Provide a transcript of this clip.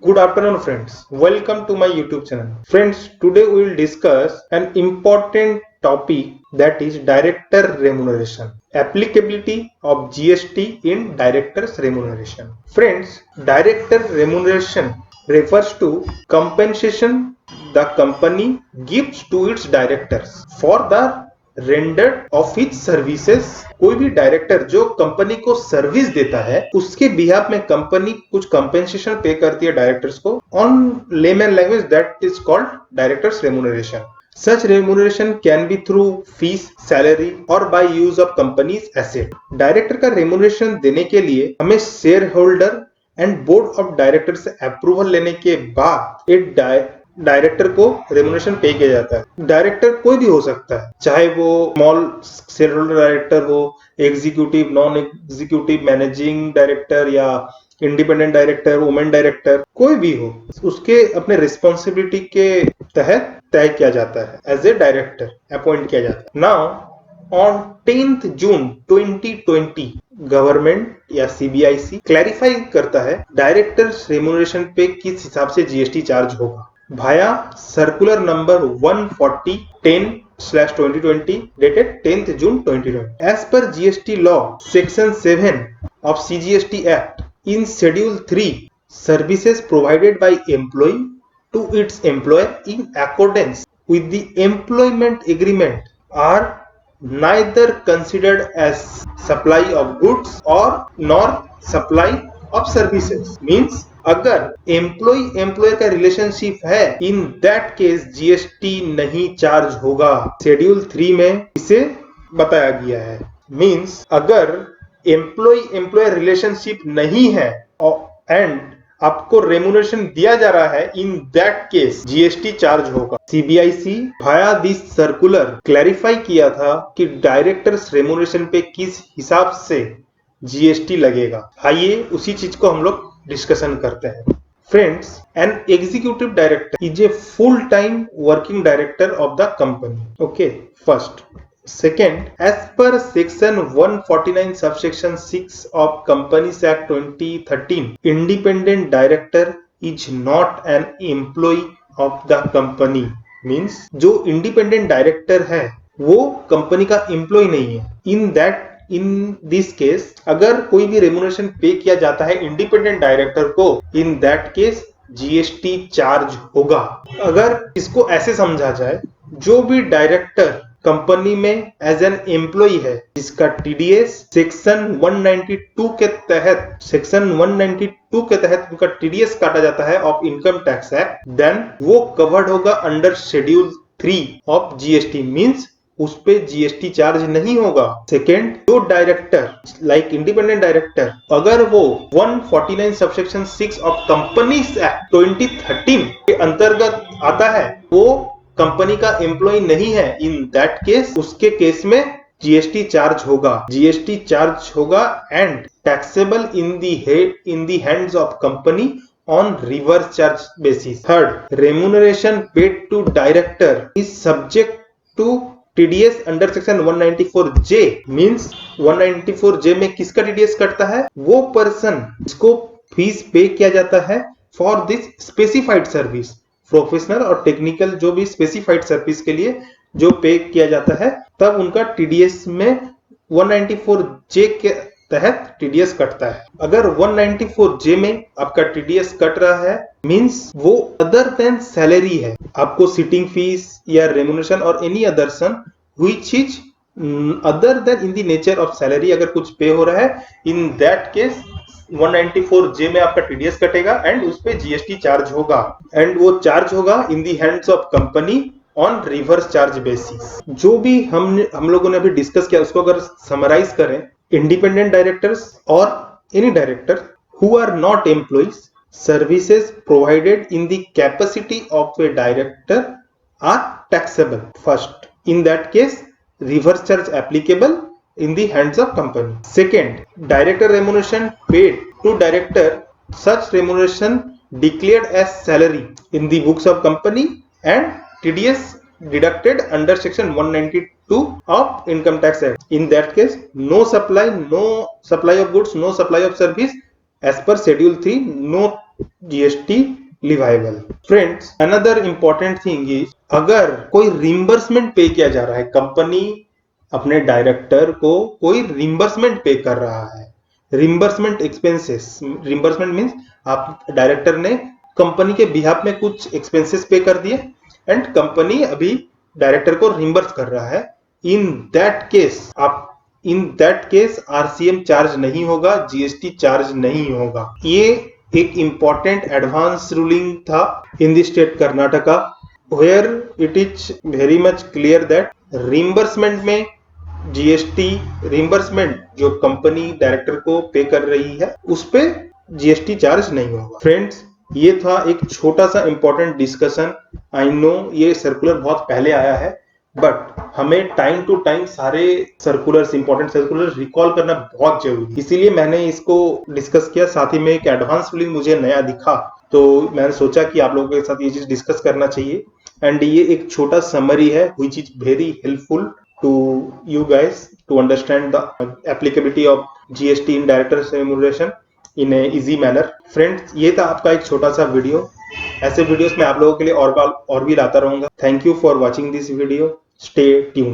Good afternoon, friends. Welcome to my YouTube channel. Friends, today we will discuss an important topic, that is director remuneration. Applicability of GST in director's remuneration. Friends, director remuneration refers to compensation the company gives to its directors for the rendered of its services. कोई भी director जो company को service देता है उसके behalf में company कुछ compensation पे करती है डायरेक्टर्स को। On layman language that is called directors remuneration. Such remuneration can be through fees, salary or by use of company's asset. Director का रेम्यूनरेशन देने के लिए हमें share holder and board of director से अप्रूवल लेने के बाद एक डायरेक्टर को रेम्यूनरेशन पे किया जाता है। डायरेक्टर कोई भी हो सकता है, चाहे वो स्मॉल शेयर होल्डर डायरेक्टर हो, executive, non executive, managing director या इंडिपेंडेंट डायरेक्टर, वुमेन डायरेक्टर, कोई भी हो, उसके अपने रिस्पॉन्सिबिलिटी के तहत तय किया जाता है, एज ए डायरेक्टर अपॉइंट किया जाता है। Now on 10th June 2020 government या सीबीआईसी क्लैरिफाई करता है डायरेक्टर्स रेम्यूनरेशन पे किस हिसाब से जीएसटी चार्ज होगा via circular number 140/10/2020 dated 10th June 2020. As per GST law section 7 of CGST Act, in schedule 3, services provided by employee to its employer in accordance with the employment agreement are neither considered as supply of goods or nor supply of services. Means अगर employ employer का relationship है, in that case GST नहीं charge होगा। Schedule 3 में इसे बताया गया है। मींस अगर एम्प्लॉय एम्प्लॉयर रिलेशनशिप नहीं है एंड आपको रेम्यूनरेशन दिया जा रहा है, in that case GST charge होगा। सीबीआईसी भाया दिस सर्कुलर क्लैरिफाई किया था कि डायरेक्टर्स रेम्यूनरेशन पे किस हिसाब से जीएसटी लगेगा। आइए उसी चीज को हम लोग डिस्कशन करते हैं। Friends, an executive director is a full time working director of the company. Okay, first. Second, as per section 149 subsection 6 of companies act 2013, independent director is not an employ of the company. Means जो independent director है वो company का employ नहीं है। In this case अगर कोई भी remuneration पे किया जाता है इंडिपेंडेंट डायरेक्टर को, इन दैट केस जीएसटी चार्ज होगा। अगर इसको ऐसे समझा जाए, जो भी डायरेक्टर कंपनी में एज एन एम्प्लॉय है जिसका टीडीएस सेक्शन 192 के तहत उनका टीडीएस काटा जाता है of income tax act, then वो कवर्ड होगा under schedule 3 of GST. Means उस पे जीएसटी चार्ज नहीं होगा। सेकेंड, जो डायरेक्टर लाइक इंडिपेंडेंट डायरेक्टर अगर वो 149 सबसेक्शन 6 ऑफ कंपनीज एक्ट 2013 के अंतर्गत आता है, वो कंपनी का एम्प्लॉय नहीं है, इन दैट केस उसके केस में जीएसटी चार्ज होगा। जीएसटी चार्ज होगा and taxable in the hands of company on reverse charge basis. Third, remuneration paid to director is subject to TDS under section 194J। Means 194J में किसका TDS कटता है? वो person जिसको fees पे किया जाता है for this specified service. Professional और टेक्निकल जो भी स्पेसिफाइड सर्विस के लिए जो पे किया जाता है, तब उनका टीडीएस में 194J के तहत टीडीएस कटता है। अगर 194J में आपका टीडीएस कट रहा है, मींस वो अदर देन सैलरी है, आपको सिटिंग फीस या रेम्यूनरेशन और any other sum which is other than in the nature of salary अगर कुछ पे हो रहा है, इन दैट केस 194J में आपका टीडीएस कटेगा एंड उस पे जीएसटी चार्ज होगा एंड वो चार्ज होगा in the hands of company on reverse charge basis. जो भी हम लोगों ने अभी डिस्कस किया उसको अगर समराइज करें, independent directors or any director who are not employees, services provided in the capacity of a director are taxable. First, in that case, reverse charge applicable in the hands of company. Second, director remuneration paid to director, such remuneration declared as salary in the books of company and TDS deducted under section 192 of income tax act. In that case, no supply of goods, no supply of service as per schedule 3, no GST leviable. Friends, another important thing is, अगर कोई reimbursement पे किया जा रहा है, company अपने director को कोई रिम्बर्समेंट पे कर रहा है, रिम्बर्समेंट एक्सपेंसेस, रिम्बर्समेंट मीन्स आप डायरेक्टर ने कंपनी के बिहाफ में कुछ एक्सपेंसेस पे कर दिए एंड कंपनी अभी डायरेक्टर को रिम्बर्स कर रहा है, in that case RCM charge नहीं होगा, जीएसटी चार्ज नहीं होगा। ये एक इंपॉर्टेंट एडवांस रूलिंग था in the state Karnataka, where it is very much clear that reimbursement में जीएसटी, रिम्बर्समेंट जो कंपनी डायरेक्टर को पे कर रही है उस पे जीएसटी चार्ज नहीं होगा। फ्रेंड्स, ये था एक छोटा सा इंपॉर्टेंट डिस्कशन। आई नो ये सर्कुलर बहुत पहले आया है, बट हमें टाइम टू टाइम सारे सर्कुलर्स, इंपॉर्टेंट सर्कुलर रिकॉल करना बहुत जरूरी, इसीलिए मैंने इसको डिस्कस किया। साथ ही में एक एडवांस रूलिंग मुझे नया दिखा, तो मैंने सोचा कि आप लोगों के साथ ये चीज डिस्कस करना चाहिए। एंड ये एक छोटा समरी है which is very helpful to you guys to understand the applicability of GST in director remuneration in a easy manner. Friends, ये था आपका एक छोटा सा वीडियो। ऐसे वीडियोस मैं आप लोगों के लिए और भी लाता रहूंगा। Thank you for watching this video. Stay tune.